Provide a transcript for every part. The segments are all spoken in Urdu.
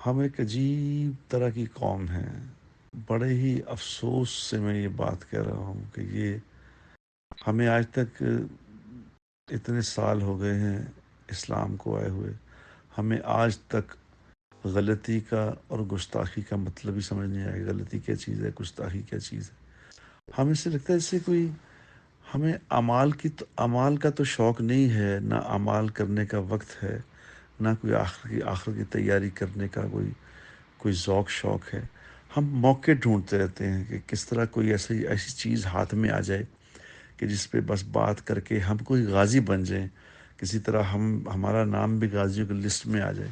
ہم ایک عجیب طرح کی قوم ہیں. بڑے ہی افسوس سے میں یہ بات کہہ رہا ہوں کہ یہ ہمیں آج تک اتنے سال ہو گئے ہیں اسلام کو آئے ہوئے، ہمیں آج تک غلطی کا اور گستاخی کا مطلب ہی سمجھ نہیں آیا. غلطی کیا چیز ہے، گستاخی کیا چیز ہے. ہمیں سے لگتا ہے جیسے کوئی ہمیں اعمال کا تو شوق نہیں ہے، نہ اعمال کرنے کا وقت ہے، نہ کوئی آخر کی تیاری کرنے کا کوئی ذوق شوق ہے. ہم موقع ڈھونڈتے رہتے ہیں کہ کس طرح کوئی ایسی چیز ہاتھ میں آ جائے کہ جس پہ بس بات کر کے ہم کوئی غازی بن جائیں، کسی طرح ہمارا نام بھی غازیوں کی لسٹ میں آ جائے.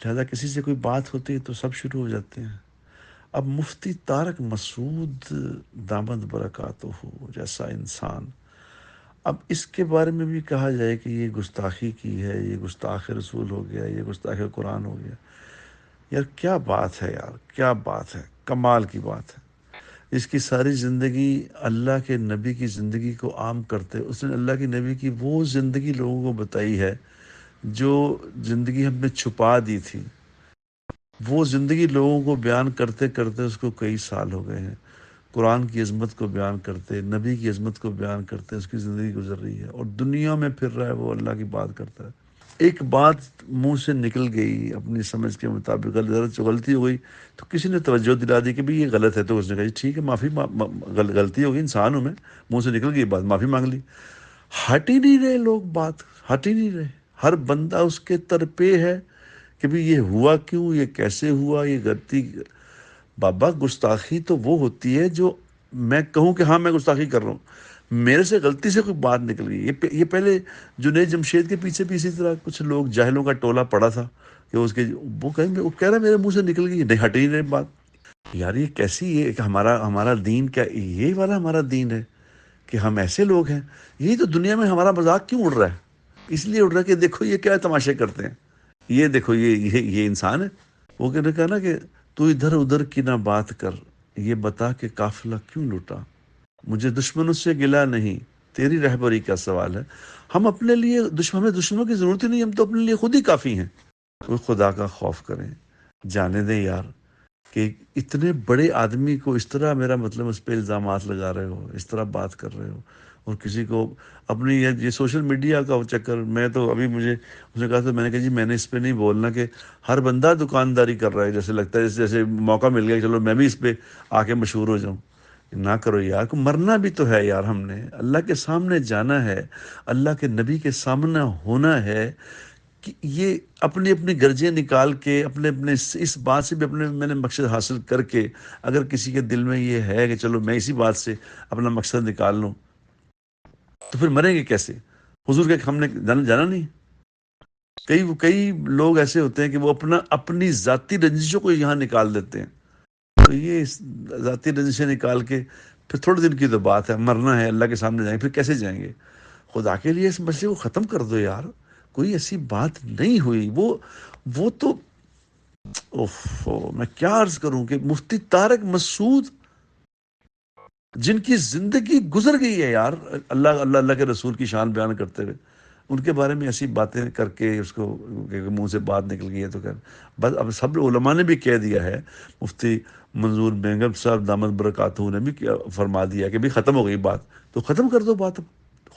لہذا کسی سے کوئی بات ہوتی ہے تو سب شروع ہو جاتے ہیں. اب مفتی طارق مسعود دامت برکاتہ ہو جیسا انسان، اب اس کے بارے میں بھی کہا جائے کہ یہ گستاخی کی ہے، یہ گستاخ رسول ہو گیا، یہ گستاخ قرآن ہو گیا. یار کیا بات ہے، یار کیا بات ہے، کمال کی بات ہے. اس کی ساری زندگی اللہ کے نبی کی زندگی کو عام کرتے، اس نے اللہ کے نبی کی وہ زندگی لوگوں کو بتائی ہے جو زندگی ہم نے چھپا دی تھی. وہ زندگی لوگوں کو بیان کرتے کرتے اس کو کئی سال ہو گئے ہیں. قرآن کی عظمت کو بیان کرتے، نبی کی عظمت کو بیان کرتے اس کی زندگی گزر رہی ہے، اور دنیا میں پھر رہا ہے، وہ اللہ کی بات کرتا ہے. ایک بات منہ سے نکل گئی اپنی سمجھ کے مطابق، غلطی ہو گئی تو کسی نے توجہ دلا دی کہ بھی یہ غلط ہے، تو اس نے کہا جی ٹھیک ہے، معافی، غلطی ہو گئی، انسان ہوں میں، منہ سے نکل گئی بات، معافی مانگ لی. ہٹ ہی نہیں رہے لوگ، بات ہٹ ہی نہیں رہے. ہر بندہ اس کے طرپے ہے کہ بھی یہ ہوا کیوں، یہ کیسے ہوا، یہ غلطی. بابا گستاخی تو وہ ہوتی ہے جو میں کہوں کہ ہاں میں گستاخی کر رہا ہوں، میرے سے غلطی سے کوئی بات نکل گئی. یہ پہلے جنید جمشید کے پیچھے بھی اسی طرح کچھ لوگ جاہلوں کا ٹولہ پڑا تھا کہ وہ کہہ رہا میرے منہ سے نکل گئی، نہیں ہٹ ہی نہیں بات. یار یہ کیسی، یہ کہ ہمارا دین کیا یہی والا ہمارا دین ہے کہ ہم ایسے لوگ ہیں؟ یہی تو دنیا میں ہمارا مذاق کیوں اڑ رہا ہے؟ اس لیے اڑ رہا ہے کہ دیکھو یہ کیا تماشے کرتے ہیں، یہ دیکھو یہ انسان ہے. وہ کہا نا کہ تو ادھر ادھر کی نہ بات کر، یہ بتا کہ قافلہ کیوں لوٹا. مجھے دشمنوں سے گلا نہیں، تیری رہبری کا سوال ہے. ہم اپنے لیے ہمیں دشمنوں کی ضرورت ہی نہیں، ہم تو اپنے لیے خود ہی کافی ہیں. کوئی خدا کا خوف کریں، جانے دیں یار کہ اتنے بڑے آدمی کو اس طرح، میرا مطلب اس پہ الزامات لگا رہے ہو، اس طرح بات کر رہے ہو، اور کسی کو اپنی یہ سوشل میڈیا کا چکر. میں تو ابھی اس نے کہا تھا، میں نے کہا جی میں نے اس پہ نہیں بولنا کہ ہر بندہ دکانداری کر رہا ہے، جیسے لگتا ہے جیسے موقع مل گیا چلو میں بھی اس پہ آ کے مشہور ہو جاؤں. نہ کرو یار، کو مرنا بھی تو ہے یار، ہم نے اللہ کے سامنے جانا ہے، اللہ کے نبی کے سامنے ہونا ہے. کہ یہ اپنی گرجیں نکال کے اپنے اس بات سے بھی میں نے مقصد حاصل کر کے، اگر کسی کے دل میں یہ ہے کہ چلو میں اسی بات سے اپنا مقصد نکال لوں، تو پھر مریں گے کیسے؟ حضور کے ہم نے جانا نہیں. کئی لوگ ایسے ہوتے ہیں کہ وہ اپنی ذاتی رنجشوں کو یہاں نکال دیتے ہیں. تو یہ ذاتی رنجشیں نکال کے پھر تھوڑے دن کی تو بات ہے، مرنا ہے، اللہ کے سامنے جائیں گے، پھر کیسے جائیں گے؟ خدا کے لیے اس مسئلے کو ختم کر دو یار. کوئی ایسی بات نہیں ہوئی. وہ تو میں کیا عرض کروں کہ مفتی طارق مسعود جن کی زندگی گزر گئی ہے یار، اللہ کے رسول کی شان بیان کرتے ہوئے، ان کے بارے میں ایسی باتیں کر کے اس کو منہ سے بات نکل گئی ہے تو بس. اب سب علماء نے بھی کہہ دیا ہے، مفتی منظور مینگم صاحب دامت برکاتہ نے بھی فرما دیا کہ بھی ختم ہو گئی بات، تو ختم کر دو بات.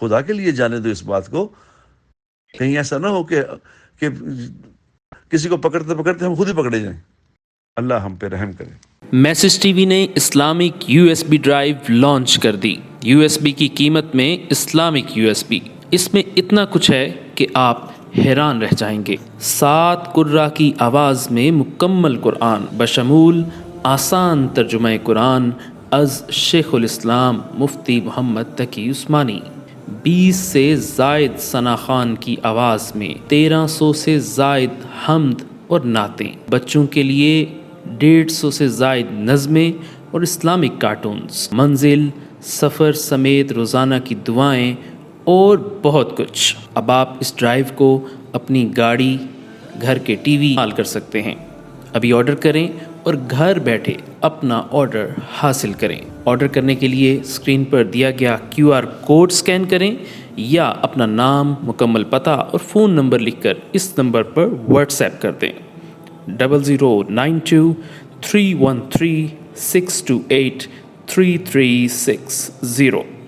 خدا کے لیے جانے دو اس بات کو. کہیں ایسا نہ ہو کہ کسی کو پکڑتے پکڑتے ہم خود ہی پکڑے جائیں. اللہ ہم پہ رحم کرے. میسج ٹی وی نے Islamic U S B drive launch کر دی. یو ایس بی کی قیمت میں اسلامک یو ایس بی. اس میں اتنا کچھ ہے کہ آپ حیران رہ جائیں گے. 7 قرہ کی آواز میں مکمل قرآن بشمول آسان ترجمہ قرآن از شیخ الاسلام مفتی محمد تقی عثمانی. 20 سے زائد ثنا خان کی آواز میں 1300 سے زائد حمد اور نعتیں. بچوں کے لیے 150 سے زائد نظمیں اور اسلامک کارٹونز. منزل، سفر سمیت روزانہ کی دعائیں اور بہت کچھ. اب آپ اس ڈرائیو کو اپنی گاڑی، گھر کے ٹی وی استعمال کر سکتے ہیں. ابھی آرڈر کریں اور گھر بیٹھے اپنا آرڈر حاصل کریں. آرڈر کرنے کے لیے اسکرین پر دیا گیا QR کوڈ سکین کریں یا اپنا نام، مکمل پتہ اور فون نمبر لکھ کر اس نمبر پر واٹس ایپ کر دیں. 0092 313 628 3360